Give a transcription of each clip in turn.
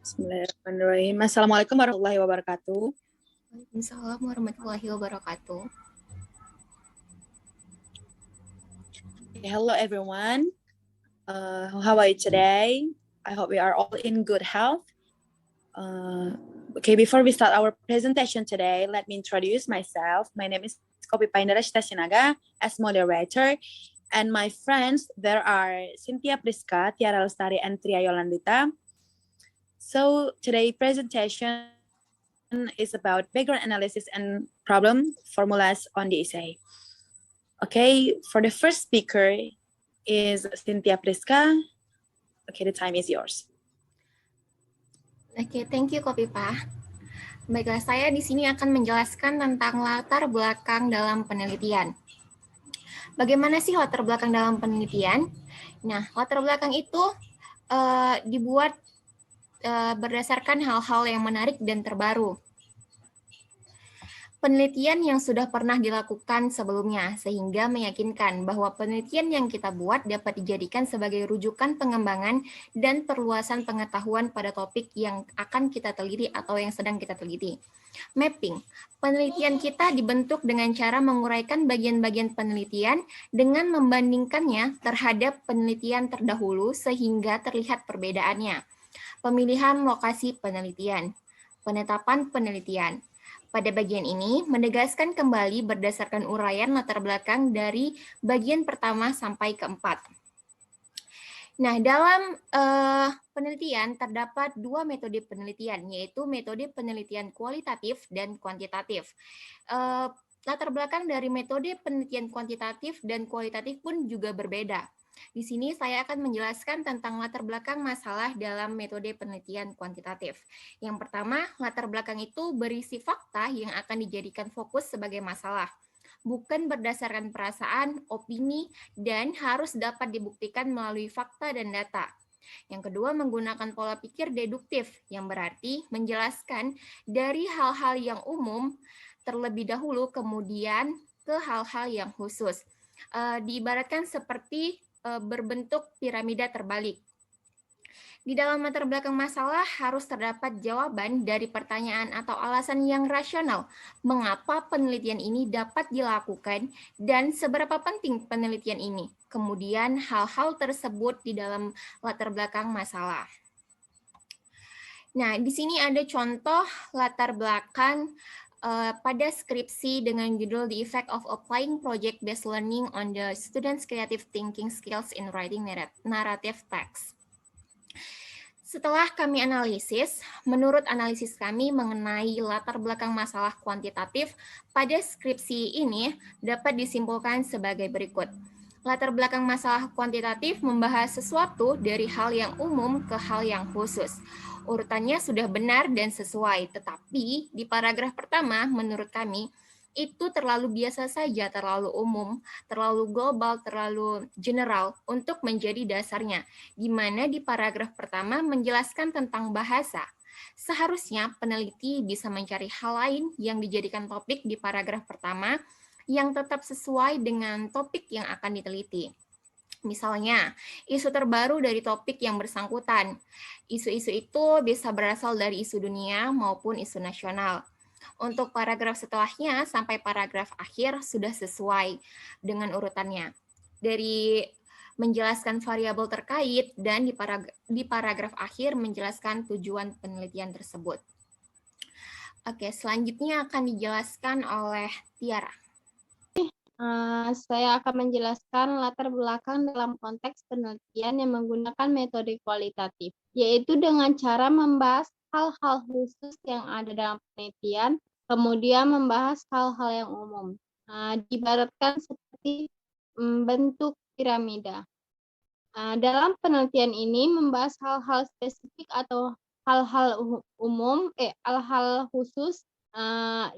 Bismillahirrahmanirrahim. Assalamualaikum warahmatullahi wabarakatuh. Waalaikumsalam warahmatullahi wabarakatuh. Hello everyone. How are you today? I hope we are all in good health. Okay, before we start our presentation today, let me introduce myself. My name is Kopi Paindara Sinaga as moderator. And my friends, there are Cynthia Priska, Tiara Lestari, and Tria Yolandita. So today's presentation is about background analysis and problem formulas on the essay. Okay, for the first speaker is Cynthia Priska. Okay, the time is yours. Oke, thank you Kopipa. Baiklah, saya di sini akan menjelaskan tentang latar belakang dalam penelitian. Bagaimana sih latar belakang dalam penelitian? Nah, latar belakang itu dibuat berdasarkan hal-hal yang menarik dan terbaru. Penelitian yang sudah pernah dilakukan sebelumnya, sehingga meyakinkan bahwa penelitian yang kita buat dapat dijadikan sebagai rujukan pengembangan dan perluasan pengetahuan pada topik yang akan kita teliti atau yang sedang kita teliti. Mapping. Penelitian kita dibentuk dengan cara menguraikan bagian-bagian penelitian dengan membandingkannya terhadap penelitian terdahulu sehingga terlihat perbedaannya. Pemilihan lokasi penelitian. Penetapan penelitian. Pada bagian ini, menegaskan kembali berdasarkan uraian latar belakang dari bagian pertama sampai keempat. Nah, dalam penelitian terdapat dua metode penelitian, yaitu metode penelitian kualitatif dan kuantitatif. Latar belakang dari metode penelitian kuantitatif dan kualitatif pun juga berbeda. Di sini saya akan menjelaskan tentang latar belakang masalah dalam metode penelitian kuantitatif. Yang pertama, latar belakang itu berisi fakta yang akan dijadikan fokus sebagai masalah, bukan berdasarkan perasaan, opini, dan harus dapat dibuktikan melalui fakta dan data. Yang kedua, menggunakan pola pikir deduktif, yang berarti menjelaskan dari hal-hal yang umum terlebih dahulu, kemudian ke hal-hal yang khusus. Diibaratkan seperti berbentuk piramida terbalik. Di dalam latar belakang masalah harus terdapat jawaban dari pertanyaan atau alasan yang rasional mengapa penelitian ini dapat dilakukan dan seberapa penting penelitian ini. Kemudian hal-hal tersebut di dalam latar belakang masalah. Nah, di sini ada contoh latar belakang pada skripsi dengan judul The Effect of Applying Project-Based Learning on the Students' Creative Thinking Skills in Writing Narrative Text. Setelah kami analisis, menurut analisis kami mengenai latar belakang masalah kuantitatif pada skripsi ini dapat disimpulkan sebagai berikut. Latar belakang masalah kuantitatif membahas sesuatu dari hal yang umum ke hal yang khusus. Urutannya sudah benar dan sesuai, tetapi di paragraf pertama menurut kami itu terlalu biasa saja, terlalu umum, terlalu global, terlalu general untuk menjadi dasarnya, di mana di paragraf pertama menjelaskan tentang bahasa. Seharusnya peneliti bisa mencari hal lain yang dijadikan topik di paragraf pertama yang tetap sesuai dengan topik yang akan diteliti. Misalnya, isu terbaru dari topik yang bersangkutan. Isu-isu itu bisa berasal dari isu dunia maupun isu nasional. Untuk paragraf setelahnya sampai paragraf akhir sudah sesuai dengan urutannya. Dari menjelaskan variabel terkait dan di paragraf akhir menjelaskan tujuan penelitian tersebut. Oke, selanjutnya akan dijelaskan oleh Tiara. Saya akan menjelaskan latar belakang dalam konteks penelitian yang menggunakan metode kualitatif, yaitu dengan cara membahas hal-hal khusus yang ada dalam penelitian, kemudian membahas hal-hal yang umum. Diibaratkan seperti bentuk piramida. Dalam penelitian ini membahas hal-hal spesifik atau hal-hal umum, hal-hal khusus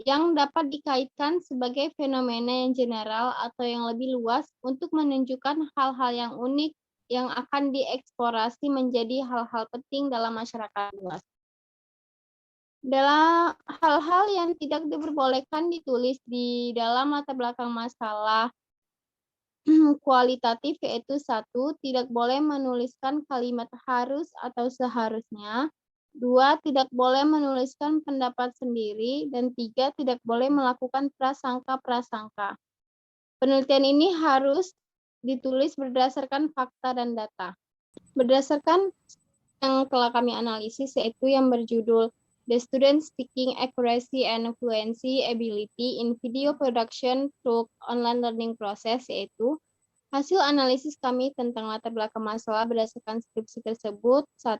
yang dapat dikaitkan sebagai fenomena yang general atau yang lebih luas untuk menunjukkan hal-hal yang unik yang akan dieksplorasi menjadi hal-hal penting dalam masyarakat luas. Dalam hal-hal yang tidak diperbolehkan ditulis di dalam latar belakang masalah kualitatif, yaitu 1, tidak boleh menuliskan kalimat harus atau seharusnya. 2. Tidak boleh menuliskan pendapat sendiri. Dan 3. Tidak boleh melakukan prasangka-prasangka. Penelitian ini harus ditulis berdasarkan fakta dan data. Berdasarkan yang telah kami analisis, yaitu yang berjudul The Student Speaking Accuracy and Fluency Ability in Video Production Through Online Learning Process, yaitu hasil analisis kami tentang latar belakang masalah berdasarkan skripsi tersebut. 1.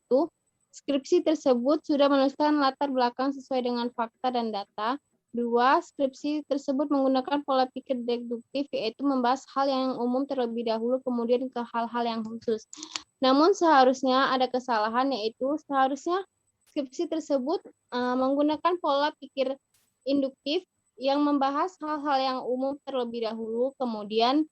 Skripsi tersebut sudah menuliskan latar belakang sesuai dengan fakta dan data. 2. Skripsi tersebut menggunakan pola pikir deduktif, yaitu membahas hal yang umum terlebih dahulu, kemudian ke hal-hal yang khusus. Namun seharusnya ada kesalahan, yaitu seharusnya skripsi tersebut menggunakan pola pikir induktif yang membahas hal-hal yang umum terlebih dahulu, kemudian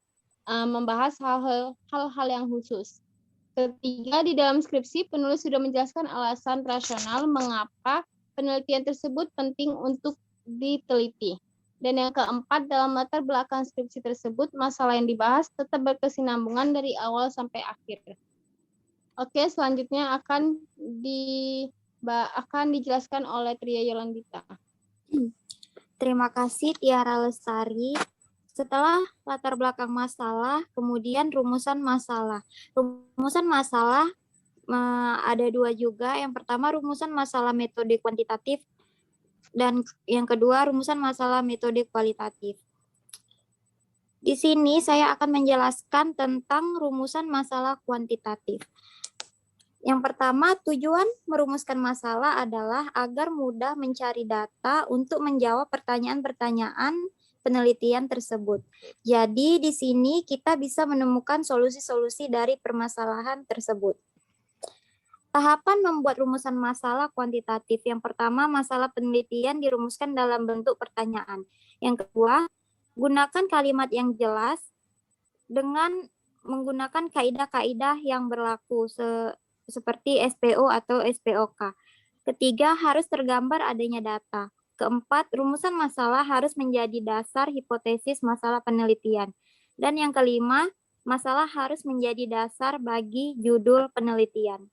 membahas hal-hal yang khusus. Ketiga, di dalam skripsi penulis sudah menjelaskan alasan rasional mengapa penelitian tersebut penting untuk diteliti. Dan yang keempat, dalam latar belakang skripsi tersebut, masalah yang dibahas tetap berkesinambungan dari awal sampai akhir. Oke, selanjutnya akan dijelaskan oleh Tria Yolandita. Terima kasih Tiara Lestari. Setelah latar belakang masalah, kemudian rumusan masalah. Rumusan masalah ada 2 juga. Yang pertama rumusan masalah metode kuantitatif dan yang kedua rumusan masalah metode kualitatif. Di sini saya akan menjelaskan tentang rumusan masalah kuantitatif. Yang pertama, tujuan merumuskan masalah adalah agar mudah mencari data untuk menjawab pertanyaan-pertanyaan penelitian tersebut. Jadi di sini kita bisa menemukan solusi-solusi dari permasalahan tersebut. Tahapan membuat rumusan masalah kuantitatif. Yang pertama, masalah penelitian dirumuskan dalam bentuk pertanyaan. Yang kedua, gunakan kalimat yang jelas dengan menggunakan kaidah-kaidah yang berlaku seperti SPO atau SPOK. Ketiga, harus tergambar adanya data. Keempat, rumusan masalah harus menjadi dasar hipotesis masalah penelitian. Dan yang kelima, masalah harus menjadi dasar bagi judul penelitian.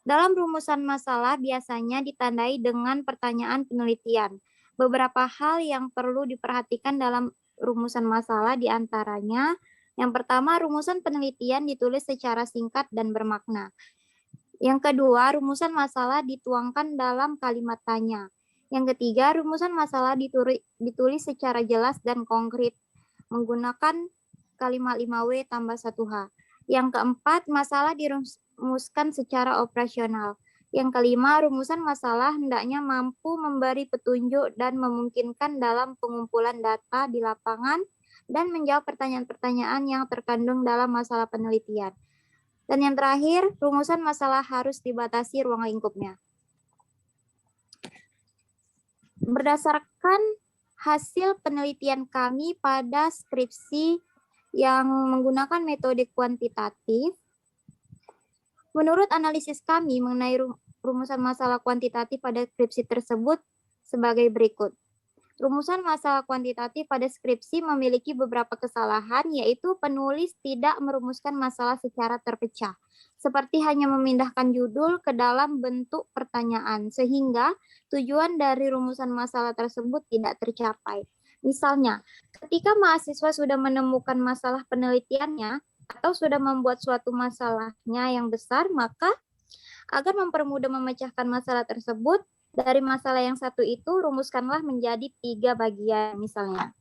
Dalam rumusan masalah biasanya ditandai dengan pertanyaan penelitian. Beberapa hal yang perlu diperhatikan dalam rumusan masalah diantaranya, yang pertama, rumusan penelitian ditulis secara singkat dan bermakna. Yang kedua, rumusan masalah dituangkan dalam kalimat tanya. Yang ketiga, rumusan masalah ditulis secara jelas dan konkret menggunakan kalimat 5W tambah 1H. Yang keempat, masalah dirumuskan secara operasional. Yang kelima, rumusan masalah hendaknya mampu memberi petunjuk dan memungkinkan dalam pengumpulan data di lapangan dan menjawab pertanyaan-pertanyaan yang terkandung dalam masalah penelitian. Dan yang terakhir, rumusan masalah harus dibatasi ruang lingkupnya. Berdasarkan hasil penelitian kami pada skripsi yang menggunakan metode kuantitatif, menurut analisis kami mengenai rumusan masalah kuantitatif pada skripsi tersebut sebagai berikut. Rumusan masalah kuantitatif pada skripsi memiliki beberapa kesalahan, yaitu penulis tidak merumuskan masalah secara terpecah, seperti hanya memindahkan judul ke dalam bentuk pertanyaan, sehingga tujuan dari rumusan masalah tersebut tidak tercapai. Misalnya, ketika mahasiswa sudah menemukan masalah penelitiannya atau sudah membuat suatu masalahnya yang besar, maka agar mempermudah memecahkan masalah tersebut, dari masalah yang satu itu rumuskanlah menjadi 3 bagian misalnya.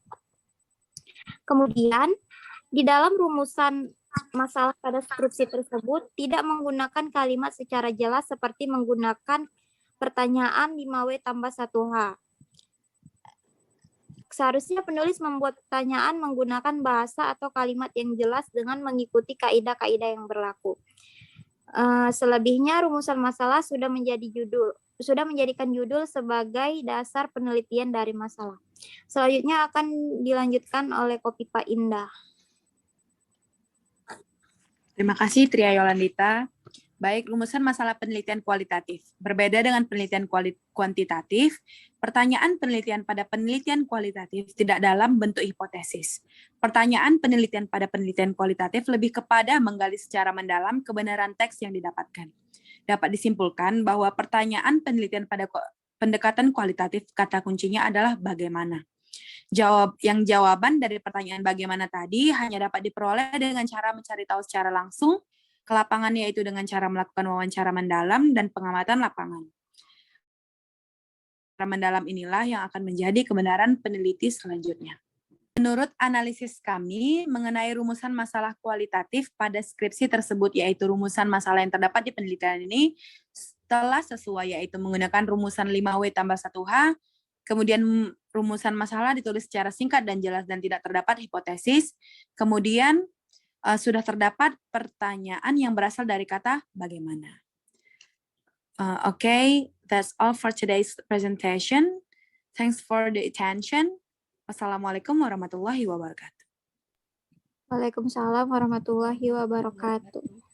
Kemudian di dalam rumusan masalah pada skripsi tersebut tidak menggunakan kalimat secara jelas seperti menggunakan pertanyaan 5W tambah 1H. Seharusnya penulis membuat pertanyaan menggunakan bahasa atau kalimat yang jelas dengan mengikuti kaidah-kaidah yang berlaku. Selebihnya rumusan masalah sudah menjadikan judul sebagai dasar penelitian dari masalah. Selanjutnya akan dilanjutkan oleh Kopipa Indah. Terima kasih Tria Yolandita. Baik, rumusan masalah penelitian kualitatif. Berbeda dengan penelitian kuantitatif, pertanyaan penelitian pada penelitian kualitatif tidak dalam bentuk hipotesis. Pertanyaan penelitian pada penelitian kualitatif lebih kepada menggali secara mendalam kebenaran teks yang didapatkan. dapat disimpulkan bahwa pertanyaan penelitian pada pendekatan kualitatif kata kuncinya adalah bagaimana. Jawaban dari pertanyaan bagaimana tadi hanya dapat diperoleh dengan cara mencari tahu secara langsung ke lapangan, yaitu dengan cara melakukan wawancara mendalam dan pengamatan lapangan. Wawancara mendalam inilah yang akan menjadi kebenaran peneliti selanjutnya. Menurut analisis kami mengenai rumusan masalah kualitatif pada skripsi tersebut, yaitu rumusan masalah yang terdapat di penelitian ini telah sesuai, yaitu menggunakan rumusan 5W tambah 1H, kemudian rumusan masalah ditulis secara singkat dan jelas dan tidak terdapat hipotesis, kemudian sudah terdapat pertanyaan yang berasal dari kata bagaimana. Okay, that's all for today's presentation. Thanks for the attention. Wassalamualaikum warahmatullahi wabarakatuh. Waalaikumsalam warahmatullahi wabarakatuh.